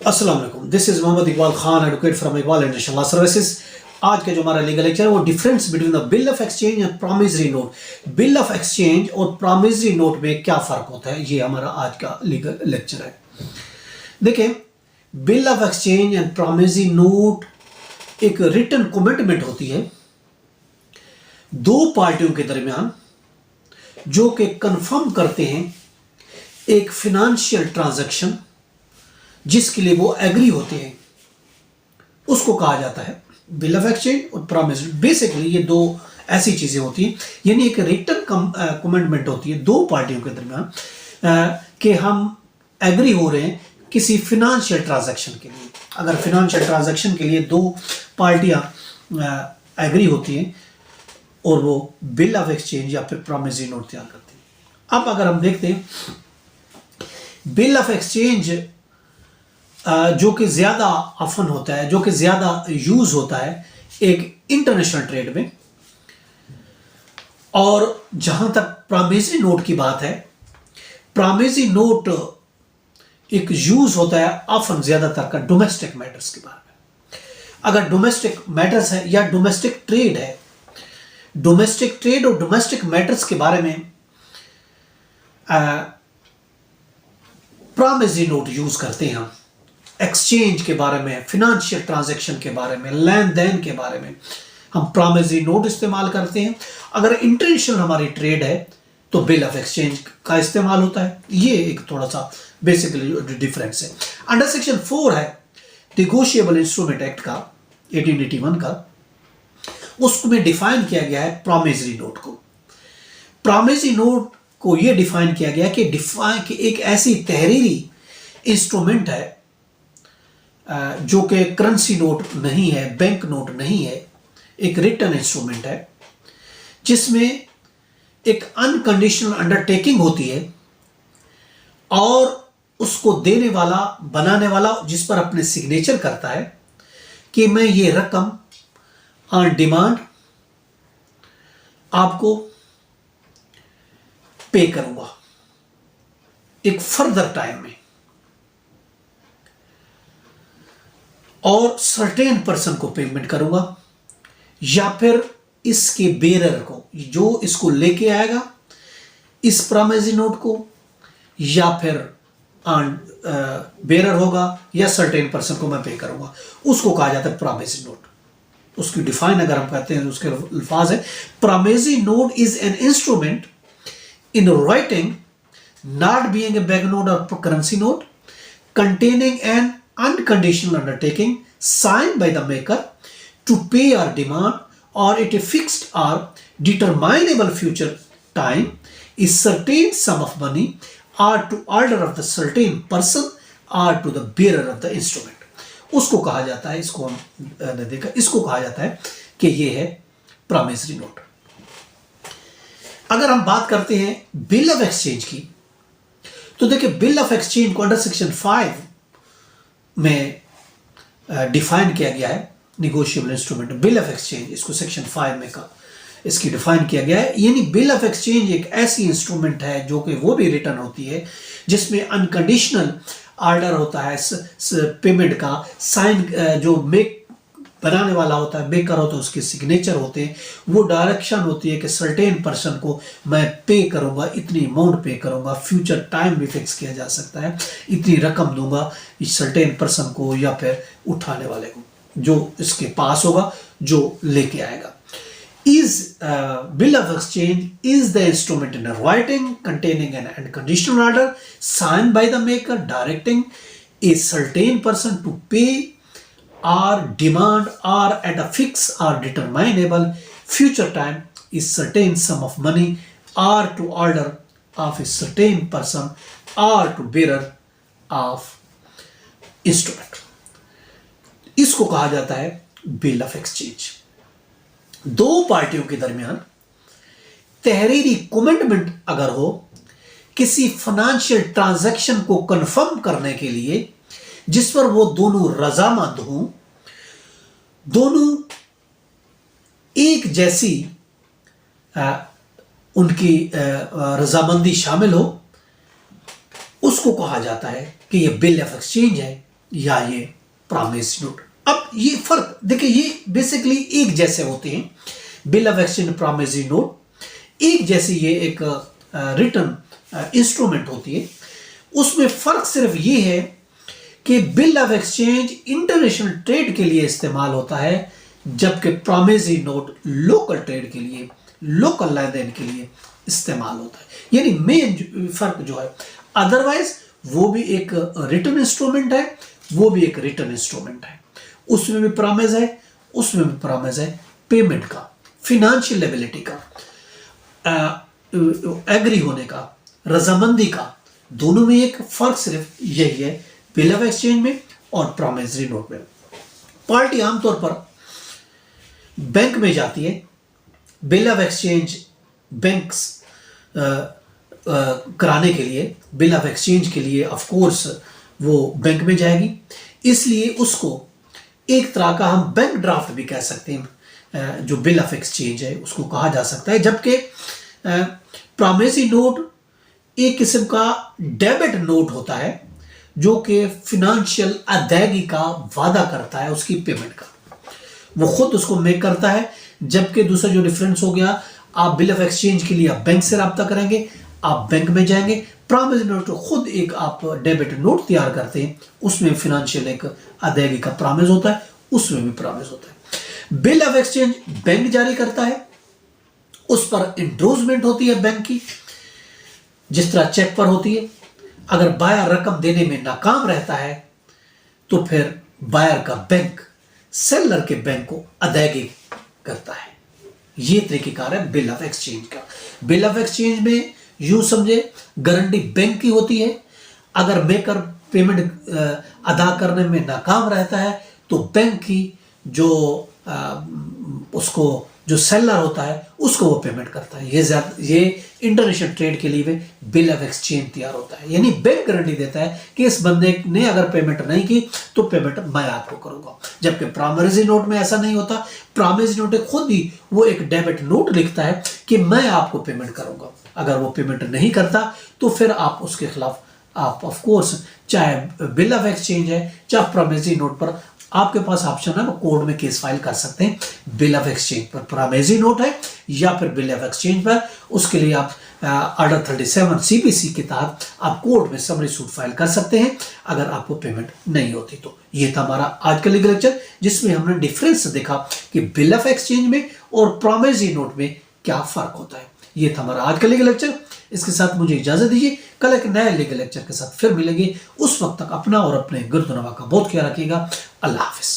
अस्सलाम वालेकुम, this is Mohammad Iqbal Khan, advocate from Iqbal international law services. आज का जो हमारा लीगल लेक्चर है वो difference between the bill of exchange and promissory note. Bill of exchange और प्रॉमिसरी नोट में क्या फर्क होता है, ये हमारा आज का लीगल लेक्चर है। देखें, bill of exchange and promissory note एक रिटन कमिटमेंट होती है दो पार्टियों के दरमियान, जो कि कंफर्म करते हैं एक फिनेंशियल ट्रांजैक्शन जिसके लिए वो एग्री होते हैं, उसको कहा जाता है बिल ऑफ एक्सचेंज और प्रॉमिस। बेसिकली ये दो ऐसी चीजें होती हैं, यानी एक रिटन कमिटमेंट होती है दो पार्टियों के दरमियान कि हम एग्री हो रहे हैं किसी फिनेंशियल ट्रांजैक्शन के लिए। अगर फिनेंशियल ट्रांजैक्शन के लिए दो पार्टियां एग्री होती हैं और वो बिल ऑफ एक्सचेंज या फिर प्रॉमिसरी नोट तैयार करती हैं। अब अगर हम देखते हैं बिल ऑफ एक्सचेंज जो कि ज़्यादा ऑफन होता है, जो कि ज़्यादा यूज़ होता है एक इंटरनेशनल ट्रेड में, और जहाँ तक प्रॉमिसरी नोट की बात है, प्रॉमिसरी नोट एक यूज़ होता है ऑफन ज़्यादातर का डोमेस्टिक मैटर्स के बारे में। अगर डोमेस्टिक मैटर्स है या डोमेस्टिक ट्रेड है, डोमेस्टिक ट्रेड और डोमेस्टिक मैटर्स के बारे में प्रॉमिसरी नोट यूज़ करते हैं हम। एक्सचेंज के बारे में, फिनेंशियल ट्रांजैक्शन के बारे में, लेन देन के बारे में हम प्रॉमिसरी नोट इस्तेमाल करते हैं। अगर इंटरनेशनल हमारी ट्रेड है तो बिल ऑफ एक्सचेंज का इस्तेमाल होता है। ये एक थोड़ा सा बेसिकली डिफरेंस है। अंडर सेक्शन 4 है नेगोशिएबल इंस्ट्रूमेंट एक्ट का 1881 का, उसमें डिफाइन किया गया है प्रॉमिसरी नोट को। प्रॉमिसरी नोट को ये डिफाइन किया गया कि एक ऐसी तहरीरी इंस्ट्रूमेंट है जो कि करेंसी नोट नहीं है, बैंक नोट नहीं है, एक रिटन इंस्ट्रूमेंट है जिसमें एक अनकंडीशनल अंडरटेकिंग होती है और उसको देने वाला, बनाने वाला जिस पर अपने सिग्नेचर करता है कि मैं ये रकम ऑन डिमांड आपको पे करूंगा एक फर्दर टाइम में, और सर्टेन पर्सन को पेमेंट करूंगा, या फिर इसके बेरर को, जो इसको लेके आएगा इस प्रॉमिसरी नोट को, या फिर बेरर होगा या सर्टेन पर्सन को मैं पे करूंगा, उसको कहा जाता है प्रॉमिसरी नोट। उसकी डिफाइन अगर हम कहते हैं तो उसके अल्फाज है, promissory note is an instrument in writing not being a bank note और currency note containing an unconditional undertaking signed by the maker to pay or demand or at a fixed or determinable future time is certain sum of money or to order of the certain person or to the bearer of the instrument। उसको कहा जाता है, इसको हमने देखा, इसको कहा जाता है कि ये है प्रॉमिसरी नोट। अगर हम बात करते हैं बिल ऑफ एक्सचेंज की, तो देखिए बिल ऑफ एक्सचेंज को अंडर सेक्शन 5 में डिफाइन किया गया है। Negotiable instrument bill of exchange, इसको सेक्शन 5 में का इसकी डिफाइन किया गया है। यानी बिल ऑफ एक्सचेंज एक ऐसी इंस्ट्रूमेंट है जो कि वो भी रिटर्न होती है जिसमें अनकंडीशनल ऑर्डर होता है पेमेंट का, साइन जो मेक बनाने वाला होता है, मेकर होता है, उसके सिग्नेचर होते हैं, वो डायरेक्शन होती है कि सर्टेन पर्सन को मैं पे करूंगा, इतनी अमाउंट पे करूंगा, फ्यूचर टाइम भी फिक्स किया जा सकता है, इतनी रकम दूंगा इस सर्टेन पर्सन को या फिर उठाने वाले को, जो इसके पास होगा, जो लेके आएगा। Is bill of exchange is the instrument in writing containing an unconditional order sign by the maker directing a certain person to pay or demand or at a fixed or determinable future time is certain sum of money or to order of a certain person or to bearer of instrument। इसको कहा जाता है bill of exchange. दो पार्टियों के दरमियान तहरीरी commitment अगर हो किसी फाइनेंशियल ट्रांजैक्शन को कंफर्म करने के लिए, जिस पर वो दोनों रजामंद हों, दोनों एक जैसी उनकी रजामंदी शामिल हो, उसको कहा जाता है कि ये बिल ऑफ एक्सचेंज है या ये प्रॉमिसरी नोट। अब ये फर्क देखिए, ये बेसिकली एक जैसे होते हैं, bill of exchange, promissory note एक जैसी ये एक रिटर्न इंस्ट्रूमेंट होती है। उसमें फर्क सिर्फ ये है कि bill of exchange international trade के लिए इस्तेमाल होता है, जबकि प्रॉमिसरी नोट लोकल ट्रेड के लिए, लोकल लेन देन के लिए इस्तेमाल होता है। यानी मेन फर्क जो है, अदरवाइज वो भी एक रिटर्न इंस्ट्रूमेंट है, वो भी एक रिटर्न इंस्ट्रूमेंट है, उसमें भी प्रॉमिस है, उसमें भी प्रॉमिस है पेमेंट का, फिनेंशियल एबिलिटी का, एग्री होने का, रजामंदी का। दोनों में एक फर्क सिर्फ यही है, बिल ऑफ एक्सचेंज में और प्रॉमिसरी नोट में। पार्टी आमतौर पर बैंक में जाती है, बिल ऑफ एक्सचेंज बैंक्स कराने के लिए, बिल ऑफ एक्सचेंज के लिए ऑफ कोर्स वो बैंक में जाएगी, इसलिए उसको एक तरह का हम बैंक ड्राफ्ट भी कह सकते हैं, जो बिल ऑफ एक्सचेंज है उसको कहा जा सकता है। जबकि प्रॉमिसरी नोट एक किस्म का डेबिट नोट होता है, जो कि फिनेंशियल अदायगी का वादा करता है, उसकी पेमेंट का, वो खुद उसको मेक करता है। जबकि दूसरा जो डिफरेंस हो गया, आप बिल ऑफ एक्सचेंज के लिए आप बैंक से रब्ता करेंगे, आप बैंक में जाएंगे। प्रॉमिसरी नोट खुद एक आप डेबिट नोट तैयार करते हैं, उसमें फिनेंशियल एक अदायगी का प्रॉमिस होता है, उसमें भी प्रॉमिस होता है। बिल ऑफ एक्सचेंज बैंक जारी करता है, उस पर इंडोर्समेंट होती है बैंक की, जिस तरह चेक पर होती है। अगर बायर रकम देने में नाकाम रहता है तो फिर बायर का बैंक सेलर के बैंक को अदायगी करता है। ये तरीकेकार है बिल ऑफ एक्सचेंज का। बिल ऑफ एक्सचेंज में यूं समझे गारंटी बैंक की होती है, अगर मेकर पेमेंट अदा करने में नाकाम रहता है तो बैंक की जो उसको जो सेलर होता है उसको वो पेमेंट करता है। ये इंटरनेशनल ट्रेड के लिए भी बिल ऑफ एक्सचेंज तैयार होता है, यानी बैंक गारंटी देता है कि इस बंदे ने अगर पेमेंट नहीं की तो पेमेंट मैं आपको करूंगा। जबकि प्रॉमिसरी नोट में ऐसा नहीं होता। प्रॉमिसरी नोट खुद ही वो एक डेबिट नोट लिखता है कि मैं आपको पेमेंट करूंगा, अगर वो पेमेंट नहीं करता तो फिर आप उसके खिलाफ आप ऑफ कोर्स, चाहे बिल ऑफ एक्सचेंज है चाहे प्रॉमिसरी नोट पर, आपके पास ऑप्शन है, वो कोर्ट में केस फाइल कर सकते हैं। बिल ऑफ एक्सचेंज पर प्रॉमिसरी नोट है या फिर बिल ऑफ एक्सचेंज पर, उसके लिए आप ऑर्डर 37 सीपीसी के तहत आप कोर्ट में समरी सूट फाइल कर सकते हैं अगर आपको पेमेंट नहीं होती तो। ये था हमारा आज का लीगल लेक्चर, जिसमें हमने डिफरेंस देखा कि बिल ऑफ एक्सचेंज में और प्रॉमिसरी नोट में क्या फर्क होता है। ये था हमारा आज का लीगल लेक्चर। इसके साथ मुझे इजाजत दीजिए, कल एक नए लीगल लेक्चर के साथ फिर मिलेंगे। उस वक्त तक अपना और अपने गिरदोनवा का बहुत ख्याल रखिएगा। अल्लाह हाफिज।